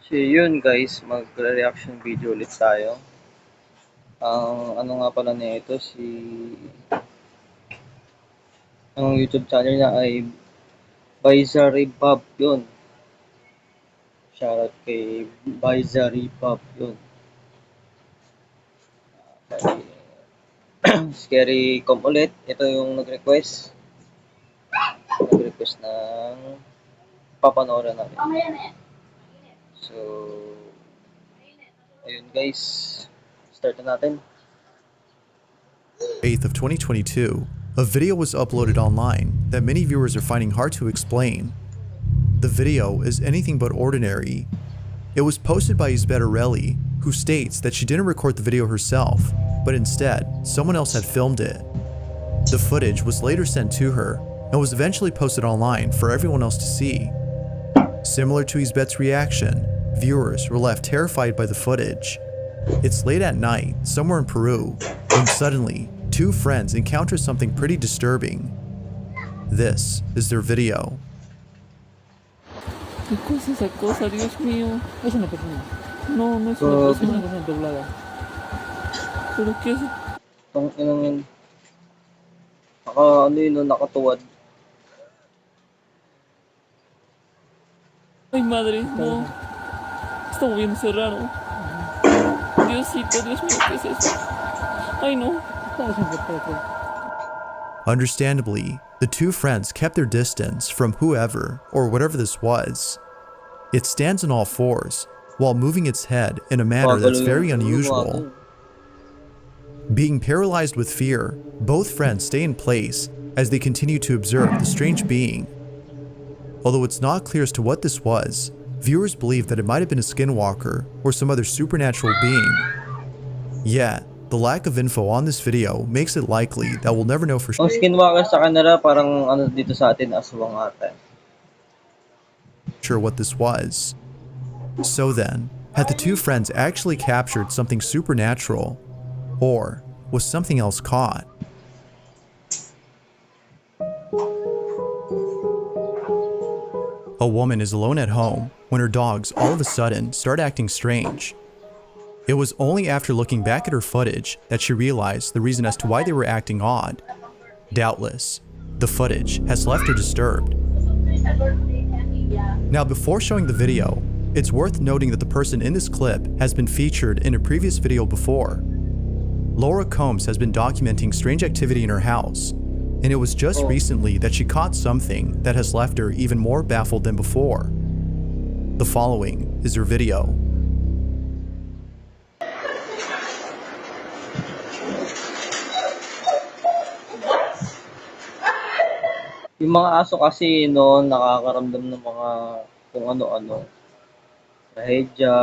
So yun guys, mag-reaction video ulit tayo. Ang ano nga pala nito ang YouTube channel niya ay Bizarre Bob yun. Shoutout kay Bizarre Bob yun. Scary com ulit. Ito yung nag-request. Nag-request ng papanoorin natin. So, ayun guys. Start na natin. 8th of 2022, a video was uploaded online that many viewers are finding hard to explain. The video is anything but ordinary. It was posted by Isbettarelli, who states that she didn't record the video herself, but instead, someone else had filmed it. The footage was later sent to her and was eventually posted online for everyone else to see. Similar to Isbet's reaction, viewers were left terrified by the footage. It's late at night, somewhere in Peru, when suddenly, two friends encounter something pretty disturbing. This is their video. ¿Qué cosa es esa cosa, Dios mío? Es una persona. No, no es So, una Es una persona. persona doblada. ¿Pero qué es? Itong inang yun. Ano yun, no, nakatuwad. Ay, madre, no. Está moviéndose raro. Diosito, Dios mío, ¿qué es eso? Ay, no. Está desenfocado. Understandably, the two friends kept their distance from whoever or whatever this was. It stands on all fours, while moving its head in a manner that's very unusual. Being paralyzed with fear, both friends stay in place as they continue to observe the strange being. Although it's not clear as to what this was, viewers believe that it might have been a skinwalker or some other supernatural being. Yet, the lack of info on this video makes it likely that we'll never know for Ang skinwalker sa kanila parang ano dito sa atin, aswang ata. sure what this was. So then, had the two friends actually captured something supernatural, or was something else caught? A woman is alone at home when her dogs all of a sudden start acting strange. It was only after looking back at her footage that she realized the reason as to why they were acting odd. Doubtless, the footage has left her disturbed. Now, before showing the video, it's worth noting that the person in this clip has been featured in a previous video before. Laura Combs has been documenting strange activity in her house, and it was just recently that she caught something that has left her even more baffled than before. The following is her video. Yung mga aso kasi no, nakakaramdam ng mga kung ano-ano. Trahedya.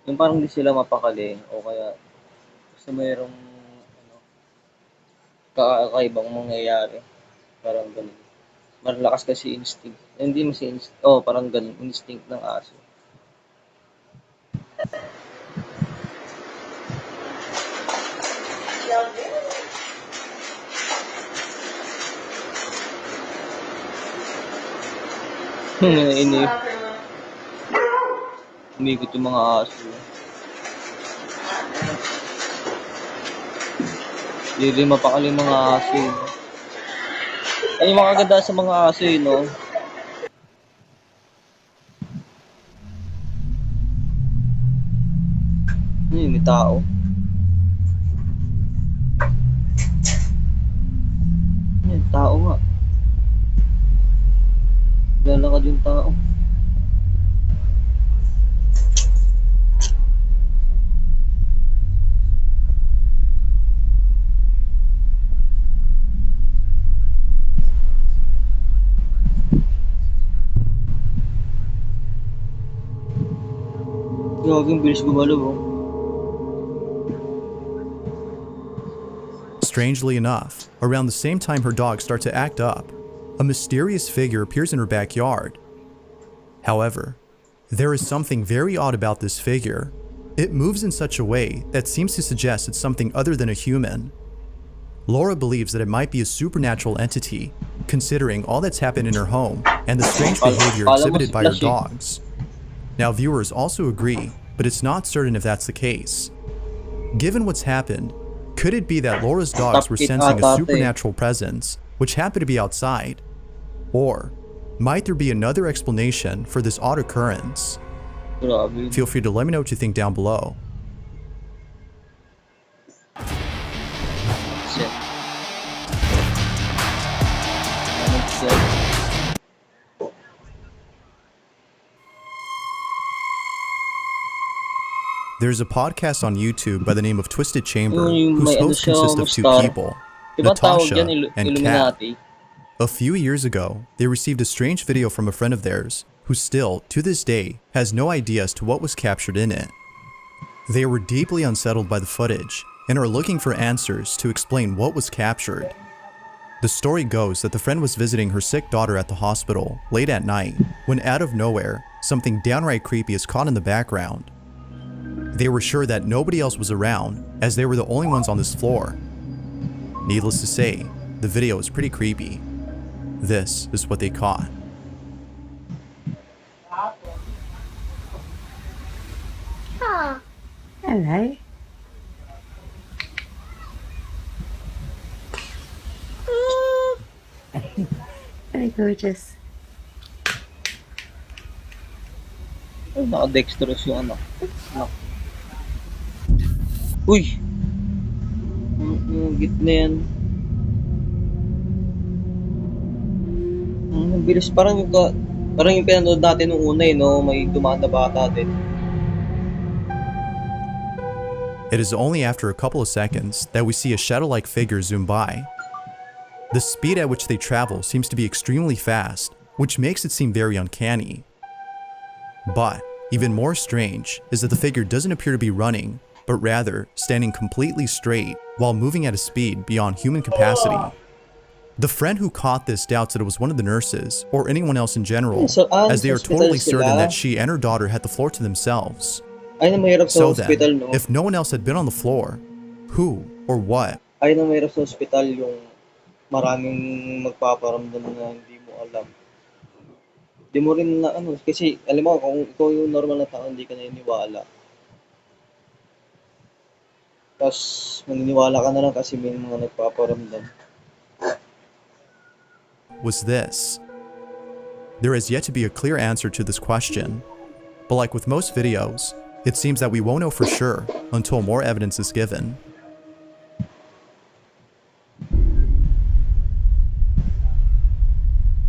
Yung parang di sila mapakali o kaya gusto mayroong ano, kakaibang mangyayari. Parang ganun. Malakas kasi instinct. Hindi mas instinct. Oh, parang ganun. Instinct ng aso. Ini umikot yung mga aso. Hindi mapakali yung mga aso eh. Ay, yung mga ganda sa mga aso eh, no? May tao. Yan, tao nga. Lalakad yung tao. Gagawin bilis gumalaw oh. Strangely enough, around the same time her dogs start to act up, a mysterious figure appears in her backyard. However, there is something very odd about this figure. It moves in such a way that seems to suggest it's something other than a human. Laura believes that it might be a supernatural entity, considering all that's happened in her home and the strange behavior Kala mo exhibited si by her Flash eh. dogs. Now, viewers also agree, but it's not certain if that's the case. Given what's happened, could it be that Laura's dogs were Top kit sensing ata a eh. supernatural presence, which happened to be outside? Or might there be another explanation for this odd occurrence? Grabe. Feel free to let me know what you think down below. Shit. Ano siya? There's a podcast on YouTube by the name of Twisted Chamber, Yung whose may ano hosts siya, consist of two Mustar. people, Diba tawag Natasha yan, and Kat. Illuminati? A few years ago, they received a strange video from a friend of theirs, who still, to this day, has no idea as to what was captured in it. They were deeply unsettled by the footage, and are looking for answers to explain what was captured. The story goes that the friend was visiting her sick daughter at the hospital late at night, when out of nowhere, something downright creepy is caught in the background. They were sure that nobody else was around, as they were the only ones on this floor. Needless to say, the video is pretty creepy. This is what they caught. Hello. Very gorgeous. Ay, naka-dexterous yung anak. Anak. Uy! Yung gitna yan. Ang bilis. Parang yung pinanood natin nung una eh, no? May dumaan na bata din. It is only after a couple of seconds that we see a shadow-like figure zoom by. The speed at which they travel seems to be extremely fast, which makes it seem very uncanny. But even more strange is that the figure doesn't appear to be running, but rather standing completely straight while moving at a speed beyond human capacity. The friend who caught this doubts that it was one of the nurses or anyone else in general, as they are totally certain that she and her daughter had the floor to themselves. Ay na mahirap sa So hospital, then, no? if no one else had been on the floor, who or what Ay na mahirap sa hospital yung maraming magpaparamdam na hindi mo alam. Hindi mo rin na ano, kasi alam mo, kung ikaw yung normal na tao, hindi ka naniniwala. Tapos maniniwala ka na lang kasi may mga nagpaparamdam. was this? There is yet to be a clear answer to this question, but like with most videos, it seems that we won't know for sure until more evidence is given.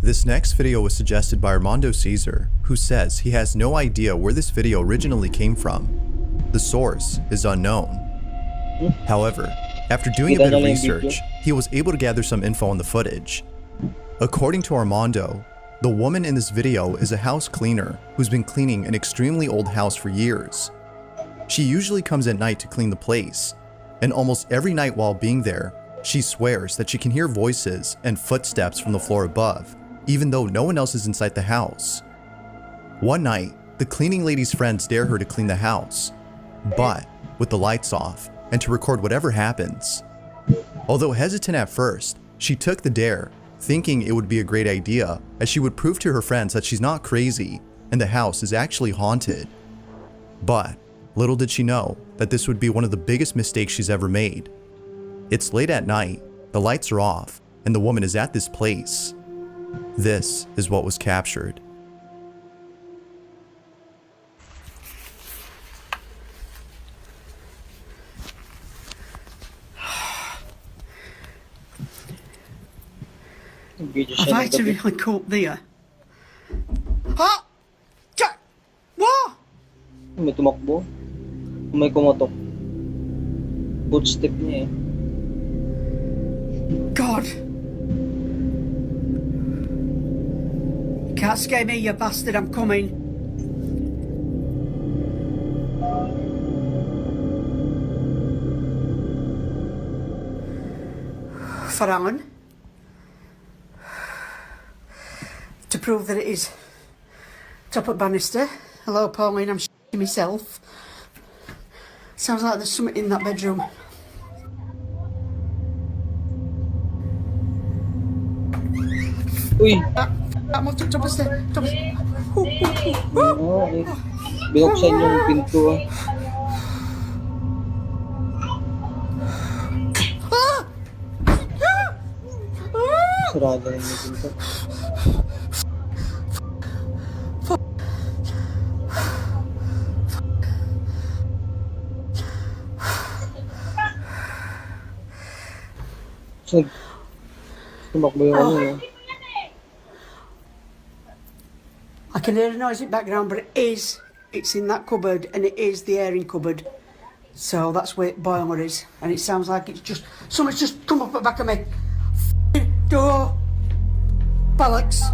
This next video was suggested by Armando Caesar, who says he has no idea where this video originally came from. The source is unknown. However, after doing a bit of research, he was able to gather some info on the footage. According to Armando, the woman in this video is a house cleaner who's been cleaning an extremely old house for years. She usually comes at night to clean the place, and almost every night while being there, she swears that she can hear voices and footsteps from the floor above, even though no one else is inside the house. One night, the cleaning lady's friends dare her to clean the house, but with the lights off, and to record whatever happens. Although hesitant at first, she took the dare, thinking it would be a great idea, as she would prove to her friends that she's not crazy, and the house is actually haunted. But little did she know that this would be one of the biggest mistakes she's ever made. It's late at night, the lights are off, and the woman is at this place. This is what was captured. Video Have siya I ng to gabi. really cope there? Huh? Jack! What? May tumakbo. May kumatok. Footstep niya eh. God! You can't scare me, you bastard, I'm coming. Farang. To prove that it is top at banister. Hello, Pauline, I'm shitting myself. Sounds like there's something in that bedroom. Uy! I'm up to top of the stairs. Top of... Eh. Binuksan yung pinto ah. Sarado na yung pinto. So, tumakbo yung ano no? I can hear a noise in the background, but it's in that cupboard, and it is the airing cupboard. So that's where the boiler is, and it sounds like it's just, someone's just come up at the back of me. Door. Bollocks.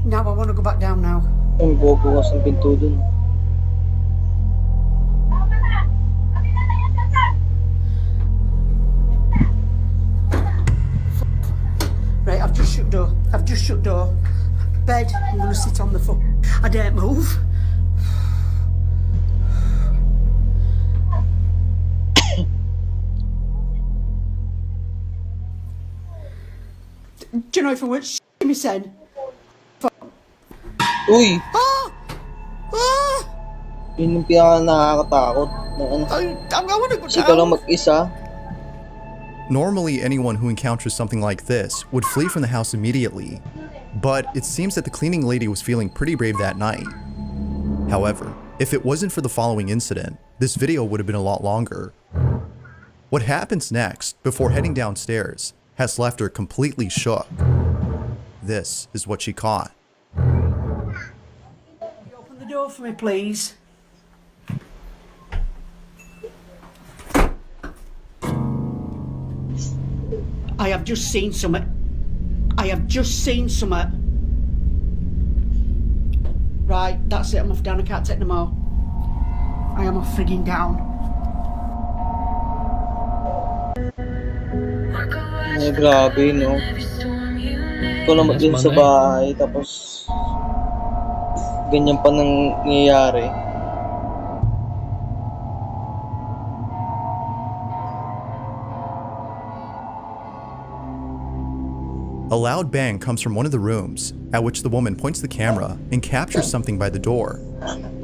Now I want to go back down now. May bubukas ng pinto dun. Right, I've just shut door. I've just shut door. Bed, I'm going to sit on the foot. I daren't move. Do you know if I weren't shitting me sen? Uy! Ah! Ah! Yun yung pinaka nakakatakot. Na ano. I want to go Kasi ikaw lang down. mag-isa. Normally, anyone who encounters something like this would flee from the house immediately, but it seems that the cleaning lady was feeling pretty brave that night. However, if it wasn't for the following incident, this video would have been a lot longer. What happens next, before heading downstairs, has left her completely shook. This is what she caught. You open the door for me, please. I have just seen something. I have just seen something. Right, that's it. I'm off down. I can't take no more. I am off frigging down. Ay, grabe, no? Ikaw lang mag-isa sa bahay, tapos ganyan pa nangyayari. A loud bang comes from one of the rooms, at which the woman points the camera and captures something by the door.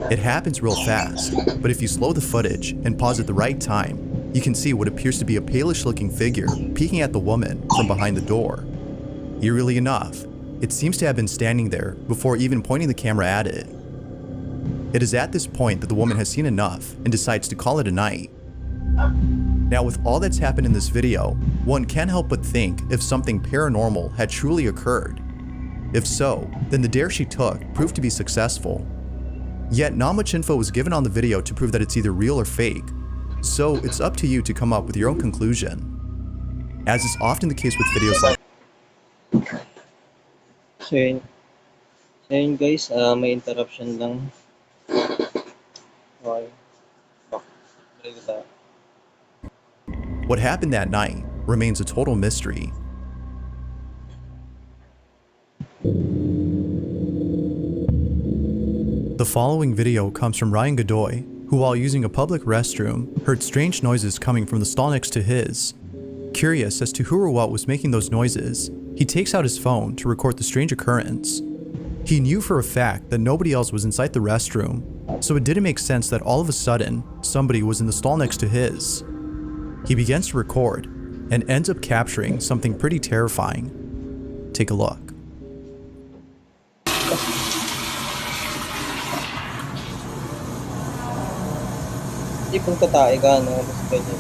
It happens real fast, but if you slow the footage and pause at the right time, you can see what appears to be a palish-looking figure peeking at the woman from behind the door. Eerily enough, it seems to have been standing there before even pointing the camera at it. It is at this point that the woman has seen enough and decides to call it a night. Now, with all that's happened in this video, one can't help but think if something paranormal had truly occurred. If so, then the dare she took proved to be successful. Yet not much info was given on the video to prove that it's either real or fake, so it's up to you to come up with your own conclusion. As is often the case with videos like So yun. So yun guys, may interruption lang. Okay. Balik ko tayo. what happened that night remains a total mystery. The following video comes from Ryan Godoy, who while using a public restroom, heard strange noises coming from the stall next to his. Curious as to who or what was making those noises, he takes out his phone to record the strange occurrence. He knew for a fact that nobody else was inside the restroom, so it didn't make sense that all of a sudden, somebody was in the stall next to his. He begins to record, and ends up capturing something pretty terrifying. Take a look. Hindi kung tatae ka, no? Mas ganyan.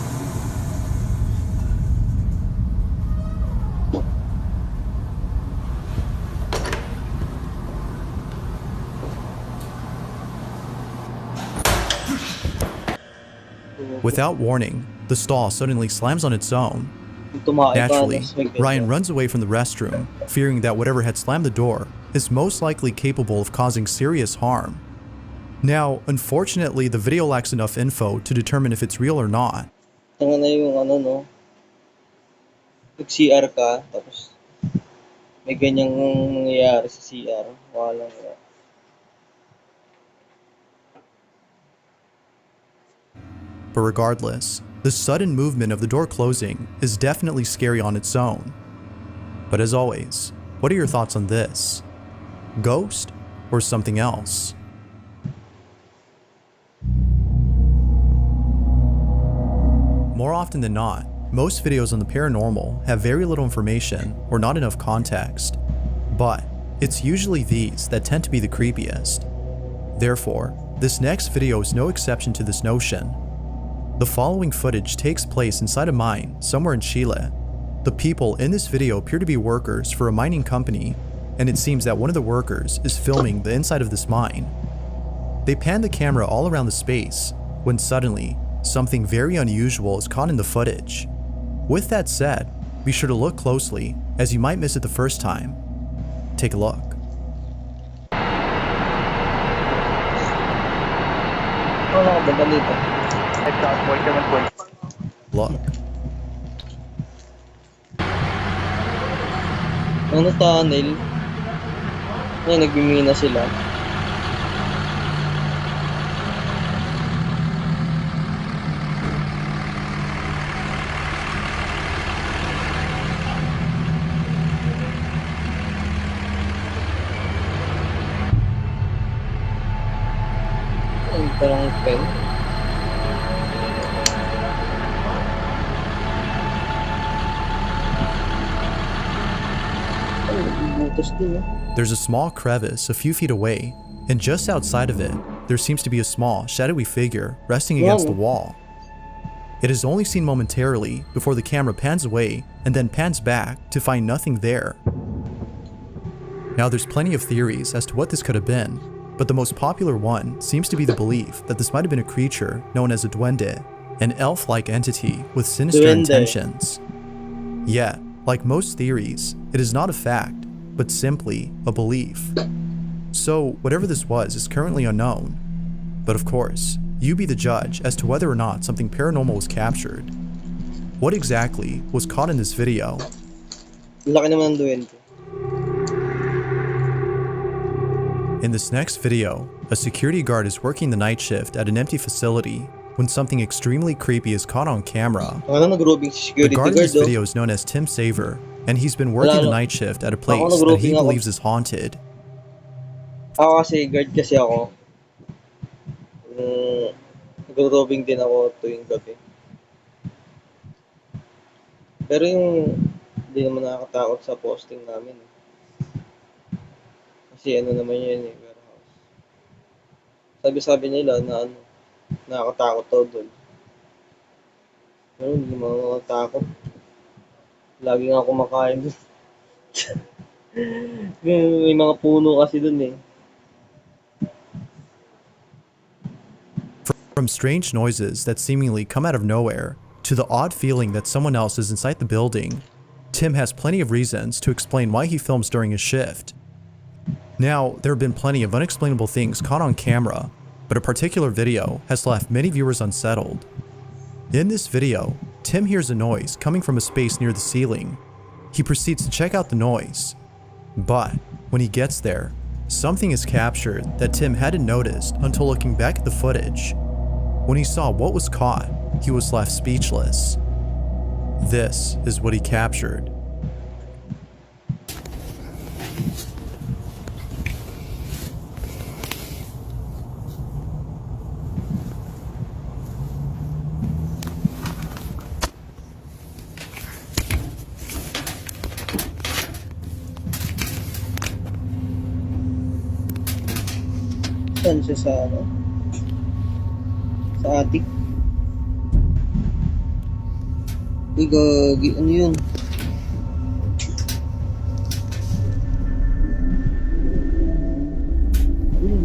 Without warning, the stall suddenly slams on its own. Kung tumae ka, Naturally, mas may ganyan. Ryan runs away from the restroom, fearing that whatever had slammed the door is most likely capable of causing serious harm. Now, unfortunately, the video lacks enough info to determine if it's real or not. Tanga na yung ano, no? Nag-CR ka, tapos may ganyang nangyayari sa CR. Walang wala. But regardless, the sudden movement of the door closing is definitely scary on its own. But as always, what are your thoughts on this? Ghost or something else? More often than not, most videos on the paranormal have very little information or not enough context, but it's usually these that tend to be the creepiest. Therefore, this next video is no exception to this notion. The following footage takes place inside a mine somewhere in Chile. The people in this video appear to be workers for a mining company, and it seems that one of the workers is filming the inside of this mine. They pan the camera all around the space when suddenly, something very unusual is caught in the footage. With that said, be sure to look closely as you might miss it the first time. Take a look. Wala ka ba dito? Look. Ano tunnel? Ay, nagbimina sila. Ay, parang pen. Ay, butas din eh. There's a small crevice a few feet away, and just outside of it, there seems to be a small, shadowy figure resting against the wall. It is only seen momentarily before the camera pans away and then pans back to find nothing there. Now there's plenty of theories as to what this could have been, but the most popular one seems to be the belief that this might have been a creature known as a duende, an elf-like entity with sinister Duende. intentions. Yet, like most theories, it is not a fact, but simply a belief. So whatever this was is currently unknown. But of course, you be the judge as to whether or not something paranormal was captured. What exactly was caught in this video? Laki naman ng duwende. In this next video, a security guard is working the night shift at an empty facility when something extremely creepy is caught on camera. Ano nag-roving si The security guard in guard this oh. video is known as Tim Saver, and he's been working the night shift at a place that he believes is haunted. Ako kasi, guard kasi ako. Nag-roving din ako tuwing gabi. Pero yung hindi naman nakakatakot sa posting namin. Kasi ano naman yun eh, warehouse. Sabi-sabi nila na ano, nakakatakot daw doon. Pero hindi naman nakakatakot. Lagi nga kumakain doon. May mga puno kasi doon eh. From strange noises that seemingly come out of nowhere to the odd feeling that someone else is inside the building, Tim has plenty of reasons to explain why he films during his shift. Now, there have been plenty of unexplainable things caught on camera, but a particular video has left many viewers unsettled. In this video, Tim hears a noise coming from a space near the ceiling. He proceeds to check out the noise, but when he gets there, something is captured that Tim hadn't noticed until looking back at the footage. When he saw what was caught, he was left speechless. This is what he captured. Saan siya sa ano? Sa attic? Uy, gagi. Ano yun?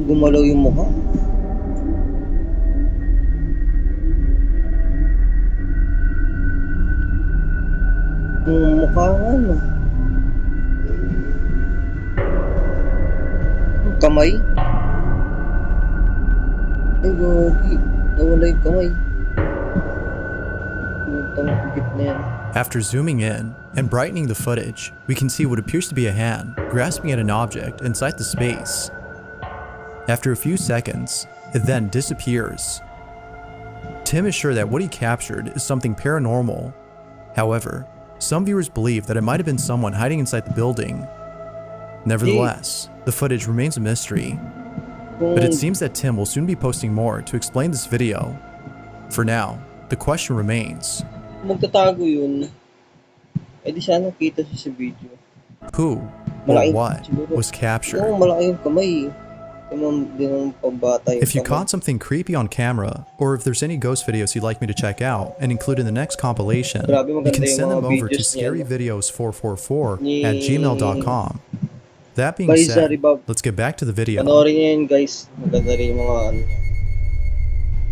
Gumalaw yung mukha. Yung mukha nga, ano? Yung kamay? Ay, gagi. Nawala yung kamay. After zooming in and brightening the footage, we can see what appears to be a hand grasping at an object inside the space. After a few seconds, it then disappears. Tim is sure that what he captured is something paranormal. However, some viewers believe that it might have been someone hiding inside the building. Nevertheless, the footage remains a mystery, but it seems that Tim will soon be posting more to explain this video. For now, the question remains, Kung magtatago yun, di sana kita siya sa video. who or Malaking, what siguro, was captured? malaki yung kamay. Di naman pambata yung If you kamay. caught something creepy on camera, or if there's any ghost videos you'd like me to check out and include in the next compilation, Grabe, you maganda can yung send them mga over to videos niya, no? scaryvideos444@gmail.com. That being By said, Zaribab. let's get back to the video. Panoorin niyo yun, guys. Maganda rin yung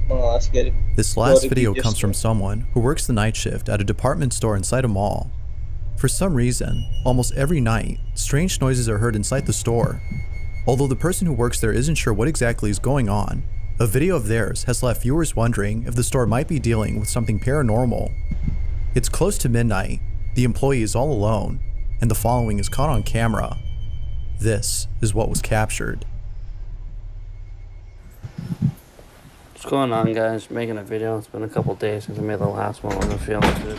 mga scary This last story video videos comes from niya. someone who works the night shift at a department store inside a mall. For some reason, almost every night, strange noises are heard inside the store. Although the person who works there isn't sure what exactly is going on, a video of theirs has left viewers wondering if the store might be dealing with something paranormal. It's close to midnight, the employee is all alone, and the following is caught on camera. This is what was captured. What's going on, guys? Making a video. It's been a couple days since I made the last one. I'm feeling good.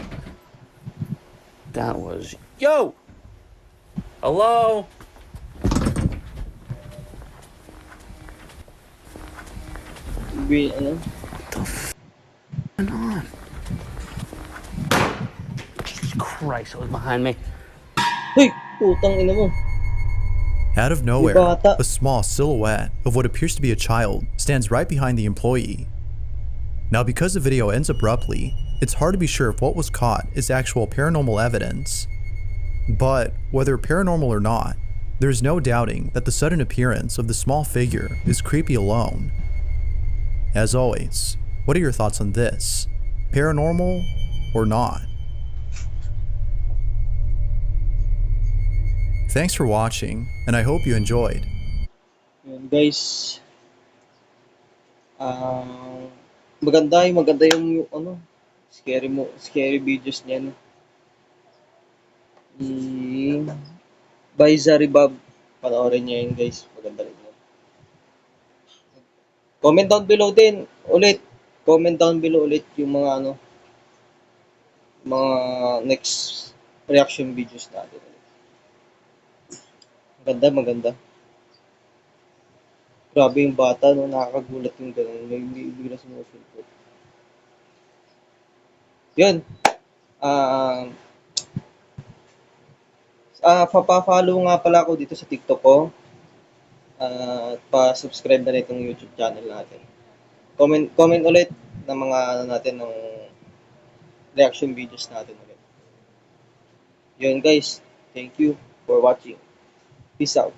That was... Yo! Hello? Ano? What's going on? Jesus Christ, it was behind me. Hoy! Putang ina mo. Out of nowhere, bata. a small silhouette of what appears to be a child stands right behind the employee. Now, because the video ends abruptly, it's hard to be sure if what was caught is actual paranormal evidence. But whether paranormal or not, there's no doubting that the sudden appearance of the small figure is creepy alone. As always, what are your thoughts on this? Paranormal or not? Thanks for watching, and I hope you enjoyed. Yun, guys. Maganda yung ano, scary videos niya, no? By Zaribab. Panoorin niyo yun, guys. Maganda rin yun. Comment down below din ulit. Comment down below ulit yung mga ano, mga next reaction videos natin. Maganda. Grabe yung bata, no? Nakakagulat yung gano'n. Hindi bigla sumusulpot. Yun. Pa-follow nga pala ako dito sa TikTok ko. Pa-subscribe na rin itong YouTube channel natin. Comment ulit ng mga ano natin, ng reaction videos natin ulit. Yun, guys. Thank you for watching. Peace out.